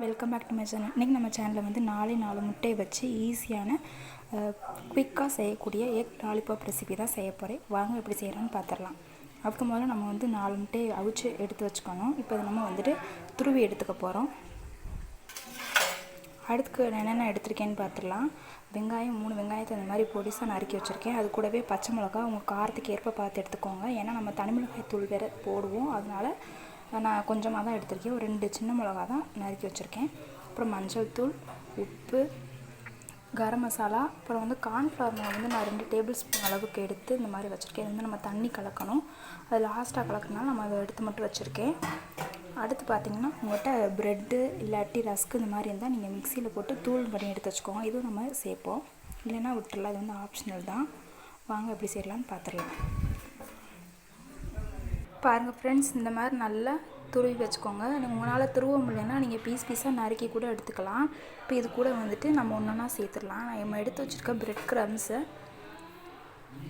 Welcome back to my channel. இன்றைக்கி நம்ம சேனலில் வந்து 4 முட்டையை வச்சு ஈஸியான குயிக்காக செய்யக்கூடிய எக் லாலிபாப் ரெசிபி தான் செய்ய போகிறேன். வாங்க எப்படி செய்கிறோன்னு பார்த்துடலாம். அதுக்கு முதல்ல நம்ம வந்து 4 முட்டையை அவிச்சு எடுத்து வச்சுக்கணும். இப்போ நம்ம வந்துட்டு துருவி எடுத்துக்க போகிறோம். அடுத்துக்கு என்னென்ன எடுத்திருக்கேன்னு பார்த்துடலாம். வெங்காயம் 3 வெங்காயத்தை அந்த மாதிரி பொடிசாக நறுக்கி வச்சுருக்கேன். அது கூடவே பச்சை மிளகா உங்கள் காரத்துக்கு ஏற்ப பார்த்து எடுத்துக்கோங்க. ஏன்னா நம்ம தனி மிளகாய் தூள் வேறு போடுவோம், அதனால் நான் கொஞ்சமாக தான் எடுத்திருக்கேன். ஒரு 2 சின்ன மிளகா தான் நறுக்கி வச்சுருக்கேன். அப்புறம் மஞ்சள் தூள், உப்பு, கரம் மசாலா, அப்புறம் வந்து கார்ன்ஃப்ளவர் மாவு வந்து நான் 2 டேபிள் ஸ்பூன் அளவுக்கு எடுத்து இந்த மாதிரி வச்சுருக்கேன். இது வந்து நம்ம தண்ணி கலக்கணும். அது லாஸ்ட்டாக கலக்கணும்னா நம்ம அதை எடுத்து மட்டும் வச்சுருக்கேன். அடுத்து பார்த்திங்கன்னா உங்கள்கிட்ட ப்ரெட்டு இல்லாட்டி ரஸ்க்கு இந்த மாதிரி இருந்தால் நீங்கள் மிக்சியில் போட்டு தூள் பண்ணி எடுத்து வச்சுக்கோங்க. இதுவும் நம்ம சேர்ப்போம், இல்லைன்னா விட்டுறலாம். இது வந்து ஆப்ஷனல் தான். வாங்க எப்படி செய்யலான்னு பார்த்துடலாம். பாருங்கள் ஃப்ரெண்ட்ஸ், இந்த மாதிரி நல்லா துருவி வச்சுக்கோங்க. உங்களால் துருவ முடியலைன்னா நீங்கள் பீஸாக நறுக்கி கூட எடுத்துக்கலாம். இப்போ இது கூட வந்துட்டு நம்ம ஒன்றா சேர்த்துடலாம். நம்ம எடுத்து வச்சுருக்க ப்ரெட்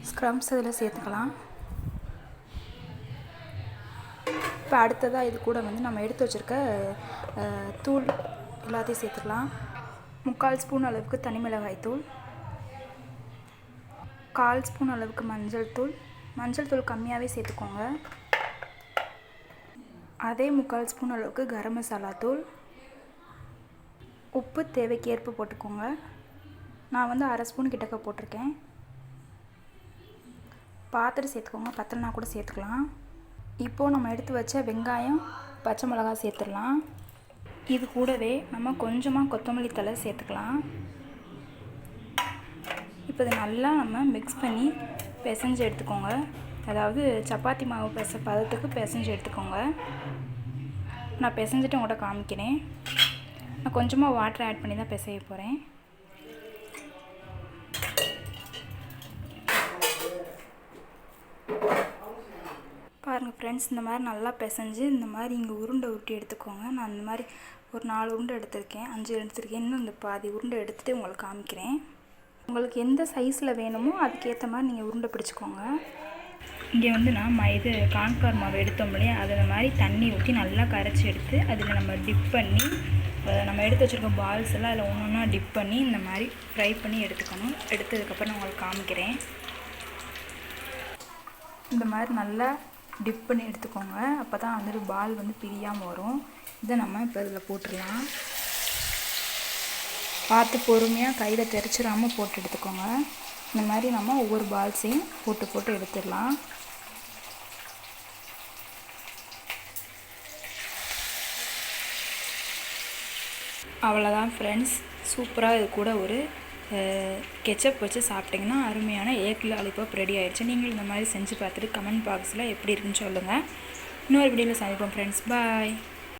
ஸ்க்ரம்ஸ் இதில் சேர்த்துக்கலாம். இப்போ அடுத்ததாக இது கூட வந்து நம்ம எடுத்து வச்சுருக்க தூள் எல்லாத்தையும் சேர்த்துக்கலாம். 3/4 ஸ்பூன் அளவுக்கு தனி மிளகாய் தூள், 1/4 ஸ்பூன் அளவுக்கு மஞ்சள் தூள் கம்மியாகவே சேர்த்துக்கோங்க. அதே 3/4 ஸ்பூன் அளவுக்கு கரம் மசாலா தூள், உப்பு தேவைக்கு ஏற்ப போட்டுக்கோங்க. நான் வந்து 1/2 ஸ்பூன் கிட்டக்க போட்டிருக்கேன். பார்த்துட்டு சேர்த்துக்கோங்க, பத்தலைனா கூட சேர்த்துக்கலாம். இப்போது நம்ம எடுத்து வச்ச வெங்காயம் பச்சை மிளகா சேர்த்துடலாம். இது கூடவே நம்ம கொஞ்சமாக கொத்தமல்லி தழை சேர்த்துக்கலாம். இப்போ இதை நல்லா நம்ம மிக்ஸ் பண்ணி பிசைஞ்சு எடுத்துக்கோங்க. அதாவது சப்பாத்தி மாவு பதத்துக்கு பிசைஞ்சு எடுத்துக்கோங்க. நான் பிசைஞ்சிட்டு உங்கள்கிட்ட காமிக்கிறேன். நான் கொஞ்சமாக வாட்டர் ஆட் பண்ணி தான் பிசைய போகிறேன். பாருங்கள் ஃப்ரெண்ட்ஸ், இந்த மாதிரி நல்லா பிசைஞ்சு இந்த மாதிரி இங்கே உருண்டை உருட்டி எடுத்துக்கோங்க. நான் இந்த மாதிரி ஒரு 4 உருண்டை எடுத்திருக்கேன், 5 எடுத்திருக்கேன். இன்னும் இந்த பாதி உருண்டை எடுத்துகிட்டு உங்களுக்கு காமிக்கிறேன். உங்களுக்கு எந்த சைஸில் வேணுமோ அதுக்கேற்ற மாதிரி நீங்கள் உருண்டை பிடிச்சிக்கோங்க. இங்கே வந்து நான் இது கார்ன்ஃப்ளவர் மாவு எடுத்தோம் இல்லையா, அதை இந்த மாதிரி தண்ணி ஊற்றி நல்லா கரைச்சி எடுத்து அதில் நம்ம டிப் பண்ணி நம்ம எடுத்து வச்சுருக்க பால்ஸ் எல்லாம் அதில் ஒன்றா டிப் பண்ணி இந்த மாதிரி ஃப்ரை பண்ணி எடுத்துக்கணும். எடுத்ததுக்கப்புறம் நான் உங்களுக்கு காமிக்கிறேன். இந்த மாதிரி நல்லா டிப் பண்ணி எடுத்துக்கோங்க. அப்போ தான் வந்துட்டு பால் வந்து பிரியாமல் வரும். இதை நம்ம இப்போ இதில் போட்டுடலாம். பார்த்து பொறுமையாக கையில் தெரிச்சிடாமல் போட்டு எடுத்துக்கோங்க. இந்த மாதிரி நம்ம ஒவ்வொரு பால்ஸையும் போட்டு எடுத்துடலாம். அவ்வளோதான் ஃப்ரெண்ட்ஸ், சூப்பராக இது கூட ஒரு கெச்சப் வச்சு சாப்பிட்டிங்கன்னா அருமையான எக் லாலிபாப் ரெடி ஆயிடுச்சு. நீங்களும் இந்த மாதிரி செஞ்சு பார்த்துட்டு கமெண்ட் பாக்ஸில் எப்படி இருக்குன்னு சொல்லுங்கள். இன்னொரு வீடியோவில் சந்திப்போம் ஃப்ரெண்ட்ஸ். பாய்.